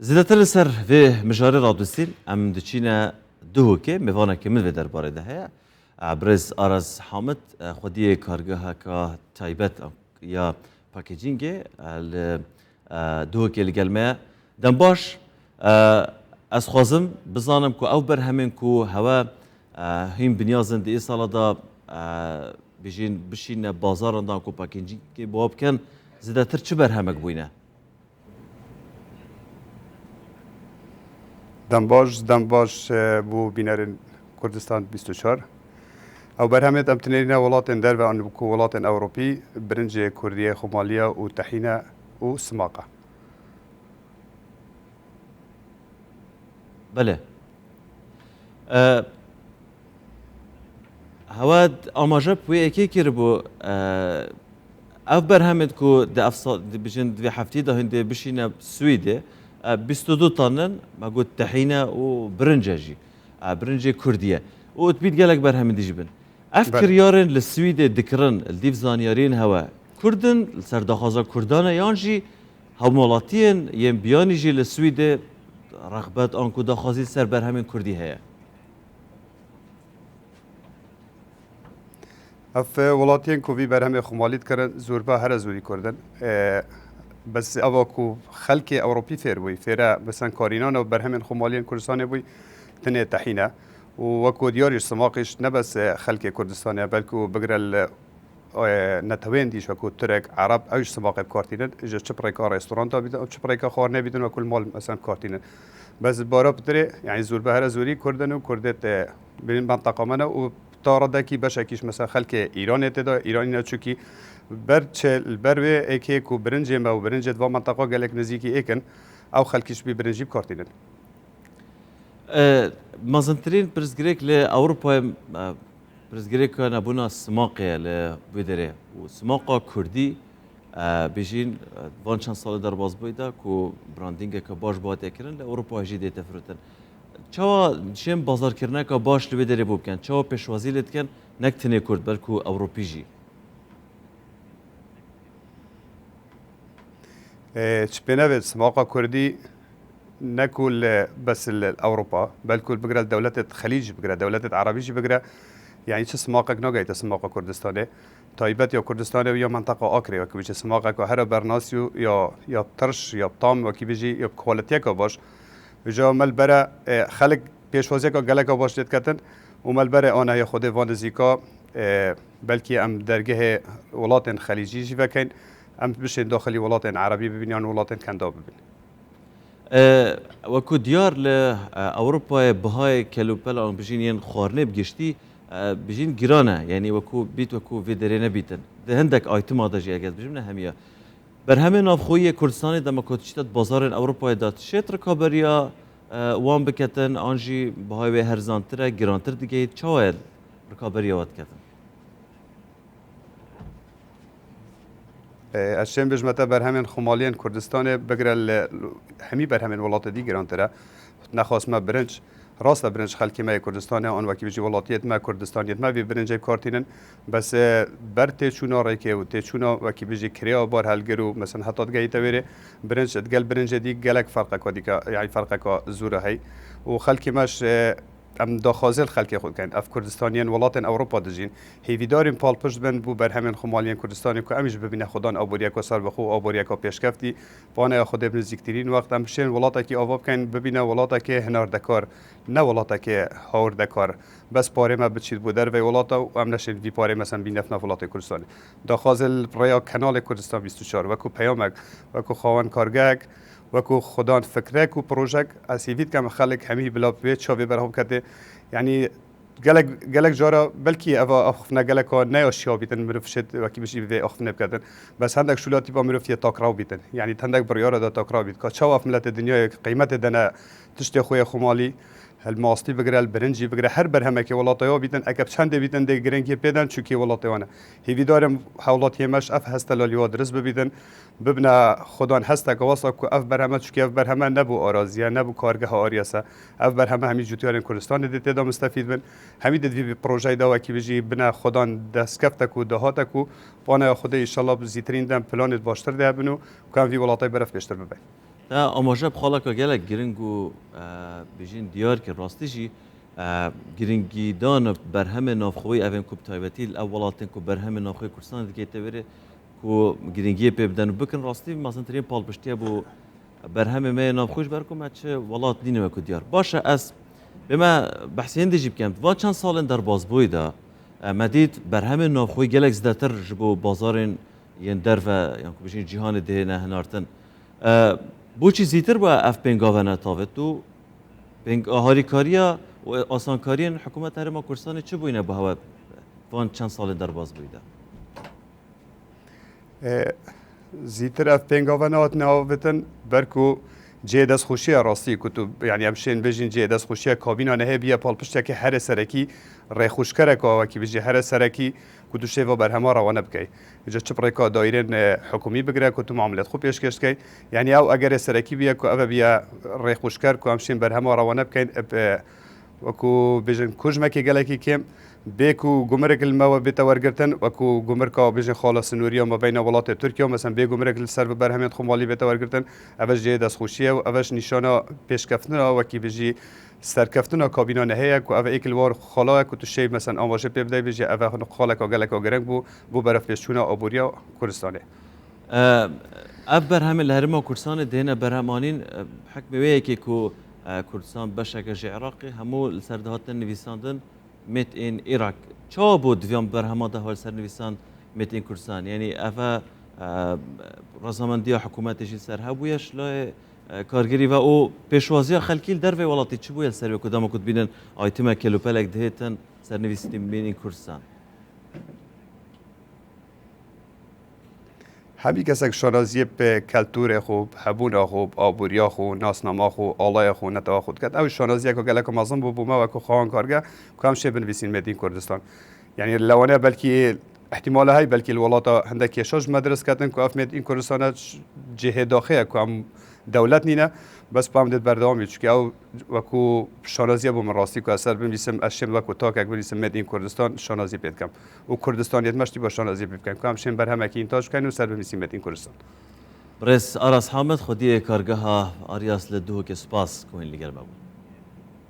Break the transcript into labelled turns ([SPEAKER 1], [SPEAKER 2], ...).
[SPEAKER 1] زیاتر سر و مجاری رادوسیل ام دچینا دوه میوانه که من در باره ده هیا عبرز آرز حامد خودی کارگاه که تایبت یا پاکیجینگ ال دوه که لگلمه دم باش از خوازم بزنم که او بر همین که هوا هم بنیازن دی سال دا بیشین بشین بازار اندام که پاکیجینگ باب کن زیاتر چه بر همک بوینه
[SPEAKER 2] دنباش بو بینر کردستان 24 او برهمت امتنین ولاتن در و آن ولاتن اوروپی برنج کردیه خمالیه و طحینه و سماقه
[SPEAKER 1] بله هواد آماجب وی اکی کربو اف برهمت کو ده افصال بجن دوی هفتی ده هنده بشینه سویده 22 تانن ما قلت طحينه وبرنجاجي برنجة كردية وتبيت قالك برهم ديجبن أفكر يارن للسويد ذكرن الديف زانيارين هوا كردن سردخازا كردانا يانجي همولاتين يم بيانيجي للسويد رغبت أنكو دخازي سر برهم كردي هيا
[SPEAKER 2] اف ولاتین کو وی برهم خمالیت کردن زوربا هر زوری کردن بس اوا کو خلق اوروبی فیر بوی فیرا مثلا کارینان و برهم خمالین کردستان بوی تنه طحینه و وکو دیارش سماقش نه بس خلق کردستان بلکه بگرل نتوین دیش وکو ترک عرب اوش سماق بکارتینن اجا چپریکا رستوران تا بیدن و چپریکا خارنه بیدن و کل مال مثلا کارتینن بس بارا بتره يعني زور بهر زوری کردن و کردت بین منطقه منه و تاردکی بشکیش مثلا خلق ایران تدا ایرانی نچوکی بروی اکی کو برنج ما و برنج دوا منطقه گلک نزیکی اکن او خلقش بی برنجی بکارتینن
[SPEAKER 1] مازنترین برزگریک لأوروبا برزگریک نبونا سماقية لبدره وسماقة كردي بيجين وان چند سال در باز بوده کو براندینگ که باش باید اکرن لأوروبا هجی دیت فرتن چوا شیم بازار کرنه که باش لبدره بوبکن چوا پیشوازی لید کن نکتنه کرد بلکو اوروپی جی
[SPEAKER 2] چپنه سماقة كردي نكول بس اوروبا بل كل بقرا دولة الخليج بقرا دولة عربية بقرا يعني چه سماقة نوجاي تسماقة كردستانه تايبت يا كردستانه يا منطقة آكري وكي بيجي سماقة كهرا برناسيو يا طرش يا طام وكي بيجي يا كواليتيا كباش وجا ملبرة خلق بيشوازيا كجلك باش تتكتن وملبرة أنا يا خود فانزيكا بلكي أم درجه ولات خليجي جي فكين ام بشین داخلی ولاتن عربی ببینن ولاتن کندا ببین
[SPEAKER 1] وكو ديار لأوروبا بهاي كالوبال أو بجين خارنة بجشتي بجين جيرانة يعني وكو بيت وكو فيدرينا بيتن ده هندك آيتم هذا جي أجاز بجمنا همية برهمن أفخوية كردستان دم كوتشتت بازار أوروبا دات شتر كابريا وان بكتن أنجي بهاي هرزان ترى جيران تر دقيت شوال ركابريا وات كتن
[SPEAKER 2] اشتم بجمتا برهمن خمالین کردستان بگرل همی برهمن ولات دیگران تره نخواست ما برنج راست برنج خلکی ما کردستان آن وکی بجی ولاتیت ما کردستانیت ما بی برنج کارتینن بس بر تیچونا ریکه و تیچونا وکی بجی کریا بار هلگرو مثلا حتی دگی تبره برنج دگل برنج دی گلک فرق کدی که یعنی فرق کا زوره هی و خلکی ماش ام داخازل خلق خود کن اف کردستانیان ولاتن اوروپا دجین هیویدارین پال پشت بند بو بر همین خمالیان کردستانی که امیش ببینه خودان آبوریا کو سر بخو آبوریا کو پیشکفتی پانه خود ابن زیکترین وقت ام بشین ولاتا کی آواب کن ببینه ولاتا کی هنار دکار نه ولاتا کی هاور دکار بس پاره ما بچید بو در و ولاتا و ام نشین وی پاره مثلا بینف نه ولات کردستان داخازل ریا کانال کردستان 24 وکو پیامک وکو خوان کارگک وكو خدان فكرك وبروجك اسيفيت كم خلق همي بلا بيت شوفي برهم كده يعني قالك جارا بلكي افا اخفنا قالك نه اشياء بيتن مرفشت وكي بشي بي اخفنا بكدن بس عندك شولاتي با مرفتي تاكراو بيتن يعني عندك برياره دا تاكراو بيت كشوا افملت الدنيا قيمته دنا تشتي خويا خمالي الماستي بقرا البرنجي بقرا هر برهمك ولاطيو بيتن اكب چند بيتن دي جرينكي بيدن چوكي ولاطيوانا هيفي دارم حولات يمش اف هستلال يود رز ببيدن ببنا خدان هستا قواسا كو اف برهمه چوكي اف برهمه نبو ارازيا نبو كارگه ارياسا اف برهمه همي جوتيارن كردستان دي تدا مستفيد بن همي دي بروجاي دا وكي بيجي بنا خدان دسكفتك و دهاتك وانا خدي ان شاء الله بزيترين دم بلانت باشتر ده بنو كان في ولاطي برف بيشتر ببين
[SPEAKER 1] تا آماجه بخاله که گله گرینگو بیشین دیار که راستی جی گرینگی دان برهم نافخوی اوین کوب تایبتی اولاتن کو برهم نافخوی کردستان دیگه تبره کو گرینگی پی بدن بکن راستی مثلا ترین پال پشتی بو برهم ما نافخوش برکم چه ولات دینه کو دیار باشه از بما بحثین دیجی بکم و چند سال در باز بویدا مدید برهم نافخوی گلک زدتر جبو بازارن ین در و یعنی کو بیشین جهان ده نه هنارتن بوچی زیتر با اف پنگاونا تاوت و پنگ آهاریکاریا و آسانکارین حکومت هرما کردستان چه بوینه با هوا وان چند سال در باز بویده
[SPEAKER 2] زیتر اف پنگاوانات ناوتن برکو جه دست خوشی راستی کتو یعنی همشین بجین جه دست خوشی کابینا نه بیا پال پشت که هر سرکی ری خوش کرد که وکی بجی هر سرکی کتو شیوا بر همه روانه بکی جا چپ ریکا دایرین حکومی بگره کتو معاملات خوب پیش کش کی یعنی او اگر سرکی بیا که او بیا ری خوش کرد که همشین بر همه روانه بکین وکو بجین کجمکی گلکی کم بيكو جمرك الموا بتورجرتن وكو جمركا بيجن خالص نوريا ما بين ولات تركيا مثلا بي جمرك السرب برهميت خمالي بتورجرتن اوش جي دس خوشيه واوش نشانا پیشکفتنا وكي بيجي سرکفتنا کابینا نهیه که اوه ایکل وار خالاه که تو شی مثلا آماجه پیبده بیجی اوه خاله که گله که گرنگ بو برف پیشچونا آبوریا کردستانه
[SPEAKER 1] برهم الهرما کردستان دهنه برهمانین حکم ویه که کردستان بشکش عراقی همو سردهات نویساندن مت این عراق چا بود ویام برهما ده هول سرنویسان مت این کردستان یعنی اوه رزمندی حکومتش سر هبویش لای کارگری و او پیشوازی خلکیل در و ولاتی چی بویل سر و کدام کد بینن آیتما کلوپلک دهتن سرنویستی بین این کردستان
[SPEAKER 2] همی کسک شنازی به کلتور خوب هبون خوب آبوریا خوب ناسنامه خوب آلای خوب نتا خود کرد او شنازی که گله که مازن بو ما و که خواهان کارگه که همشه بنویسین مدین کردستان یعنی لوانه بلکی احتمال هایی بلکی الولات هندکی شش مدرس کردن که افمید این کردستان جهه داخله که هم دولت نینه بس پام دید بردامی چون که او وکو شنازی بو من راستی که اثر بنویسم اشم وکو تا که بنویسم مدین کردستان شنازی پیدا کم و کردستانیت مشتی با شنازی پیدا کم شم بر همه کی انتاج کنیم و سر بنویسیم مدین کردستان
[SPEAKER 1] برس آراس حامد خودی کارگاه آریاس لدوه که سپاس کوین لگر بابون